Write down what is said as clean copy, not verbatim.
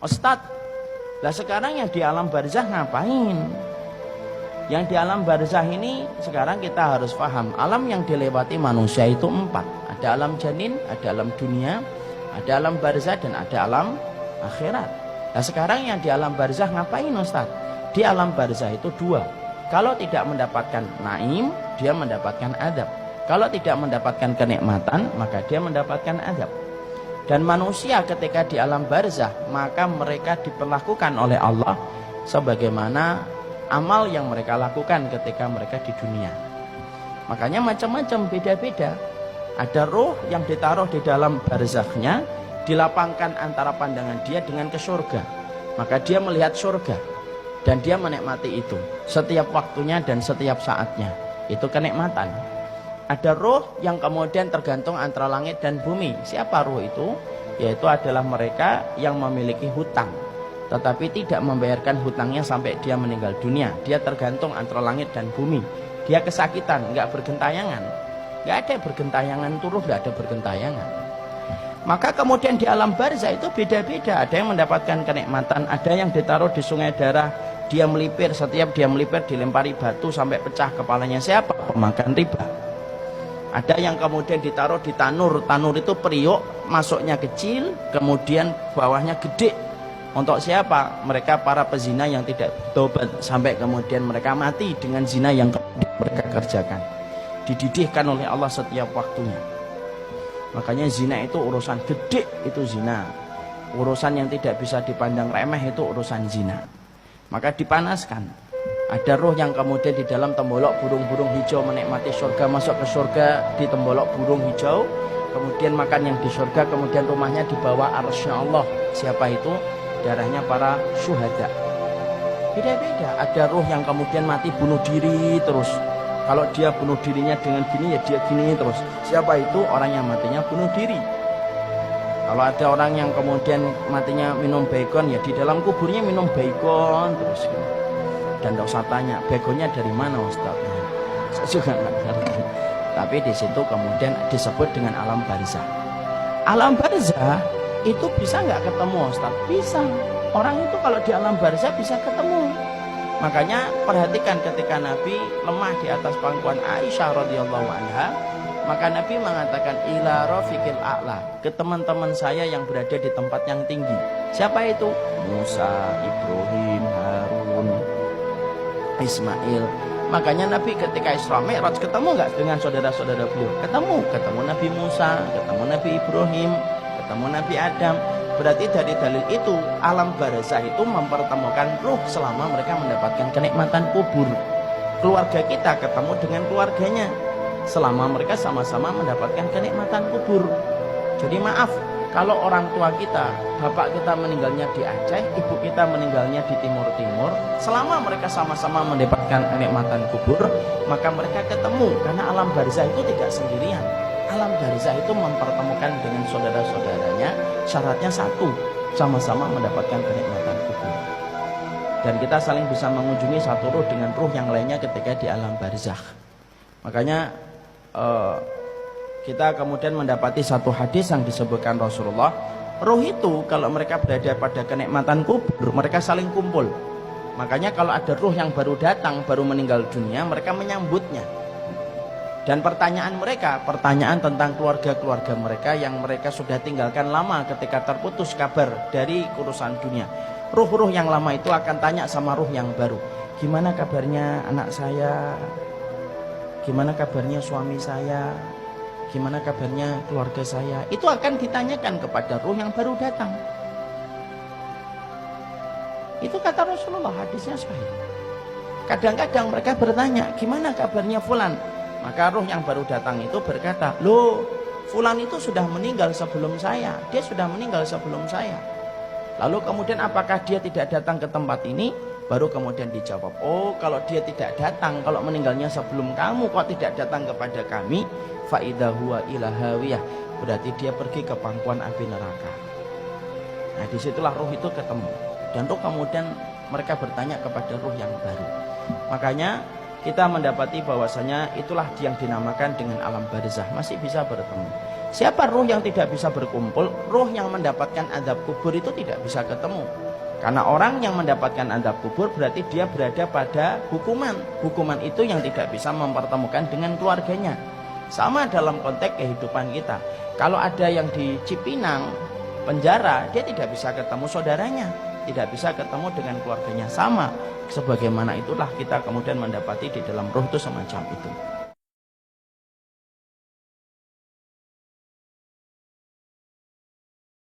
Ustadz, lah sekarang yang di alam barzah ngapain? Yang di alam barzah ini sekarang kita harus paham, alam yang dilewati manusia itu 4. Ada alam janin, ada alam dunia, ada alam barzah, dan ada alam akhirat. Nah sekarang yang di alam barzah ngapain Ustaz? Di alam barzah itu 2. Kalau tidak mendapatkan naim, dia mendapatkan adab. Kalau tidak mendapatkan kenikmatan, maka dia mendapatkan adab. Dan manusia ketika di alam barzah, maka mereka diperlakukan oleh Allah sebagaimana amal yang mereka lakukan ketika mereka di dunia. Makanya macam-macam, beda-beda. Ada roh yang ditaruh di dalam barzahnya, dilapangkan antara pandangan dia dengan ke surga. Maka dia melihat surga dan dia menikmati itu setiap waktunya dan setiap saatnya. Itu kenikmatan. Ada roh yang kemudian tergantung antara langit dan bumi. Siapa roh itu? Yaitu adalah mereka yang memiliki hutang, tetapi tidak membayarkan hutangnya sampai dia meninggal dunia. Dia tergantung antara langit dan bumi. Dia kesakitan, nggak bergentayangan. Nggak ada bergentayangan turuh, nggak ada bergentayangan. Maka kemudian di alam barzah itu beda-beda. Ada yang mendapatkan kenikmatan, ada yang ditaruh di sungai darah, dia melipir, setiap dia melipir dilempari batu sampai pecah kepalanya. Siapa? Pemakan riba. Ada yang kemudian ditaruh di tanur. Tanur itu periuk, masuknya kecil, kemudian bawahnya gede. Untuk siapa? Mereka para pezina yang tidak bertobat sampai kemudian mereka mati dengan zina yang mereka kerjakan. Dididihkan oleh Allah setiap waktunya. Makanya zina itu urusan gede, itu zina. Urusan yang tidak bisa dipandang remeh itu urusan zina. Maka dipanaskan. Ada roh yang kemudian di dalam tembolok burung-burung hijau menikmati surga, masuk ke surga di tembolok burung hijau, kemudian makan yang di surga, kemudian rumahnya di bawah arsy-Nya Allah. Siapa itu? Darahnya para syuhada. Beda-beda. Ada roh yang kemudian mati bunuh diri terus. Kalau dia bunuh dirinya dengan gini, ya dia gini terus. Siapa itu? Orang yang matinya bunuh diri. Kalau ada orang yang kemudian matinya minum baygon, ya di dalam kuburnya minum baygon terus. Dan tidak usah tanya, baygonnya dari mana Ustaz? Saya juga nggak ngerti. Tapi di situ kemudian disebut dengan alam barzah. Alam barzah itu bisa nggak ketemu Ustaz? Bisa. Orang itu kalau di alam barzah bisa ketemu. Makanya perhatikan ketika Nabi lemah di atas pangkuan Aisyah radhiyallahu anha, maka Nabi mengatakan ila rafiqil a'la, ke teman-teman saya yang berada di tempat yang tinggi. Siapa itu? Musa, Ibrahim, Harun, Ismail. Makanya Nabi ketika Isra Mi'raj ketemu nggak dengan saudara-saudara beliau? Ketemu Nabi Musa, ketemu Nabi Ibrahim, ketemu Nabi Adam. Berarti dari dalil itu alam barzah itu mempertemukan ruh selama mereka mendapatkan kenikmatan kubur. Keluarga kita ketemu dengan keluarganya selama mereka sama-sama mendapatkan kenikmatan kubur. Jadi maaf, kalau orang tua kita, bapak kita meninggalnya di Aceh, ibu kita meninggalnya di timur-timur, selama mereka sama-sama mendapatkan kenikmatan kubur, maka mereka ketemu. Karena alam barzah itu tidak sendirian. Alam barzah itu mempertemukan dengan saudara-saudaranya. Syaratnya satu, sama-sama mendapatkan kenikmatan kubur. Dan kita saling bisa mengunjungi satu ruh dengan ruh yang lainnya ketika di alam barzah. Makanya kita kemudian mendapati satu hadis yang disebutkan Rasulullah, roh itu kalau mereka berada pada kenikmatan kubur, mereka saling kumpul. Makanya kalau ada ruh yang baru datang, baru meninggal dunia, mereka menyambutnya. Dan pertanyaan mereka, pertanyaan tentang keluarga-keluarga mereka yang mereka sudah tinggalkan lama ketika terputus kabar dari urusan dunia. Ruh-ruh yang lama itu akan tanya sama ruh yang baru, gimana kabarnya anak saya, gimana kabarnya suami saya, gimana kabarnya keluarga saya. Itu akan ditanyakan kepada ruh yang baru datang. Itu kata Rasulullah, hadisnya sahih. Kadang-kadang mereka bertanya, gimana kabarnya fulan? Maka ruh yang baru datang itu berkata, loh, fulan itu sudah meninggal sebelum saya. Dia sudah meninggal sebelum saya. Lalu kemudian apakah dia tidak datang ke tempat ini? Baru kemudian dijawab, oh kalau dia tidak datang, kalau meninggalnya sebelum kamu, kok tidak datang kepada kami? Fa'idha huwa ila hawiyah, berarti dia pergi ke pangkuan api neraka. Nah disitulah ruh itu ketemu. Dan ruh kemudian mereka bertanya kepada ruh yang baru. Makanya kita mendapati bahwasanya itulah yang dinamakan dengan alam barzah, masih bisa bertemu. Siapa ruh yang tidak bisa berkumpul? Ruh yang mendapatkan azab kubur itu tidak bisa ketemu. Karena orang yang mendapatkan azab kubur berarti dia berada pada hukuman. Hukuman itu yang tidak bisa mempertemukan dengan keluarganya. Sama dalam konteks kehidupan kita. Kalau ada yang di Cipinang, penjara, dia tidak bisa ketemu saudaranya, tidak bisa ketemu dengan keluarganya. Sama sebagaimana itulah kita kemudian mendapati di dalam ruh itu semacam itu.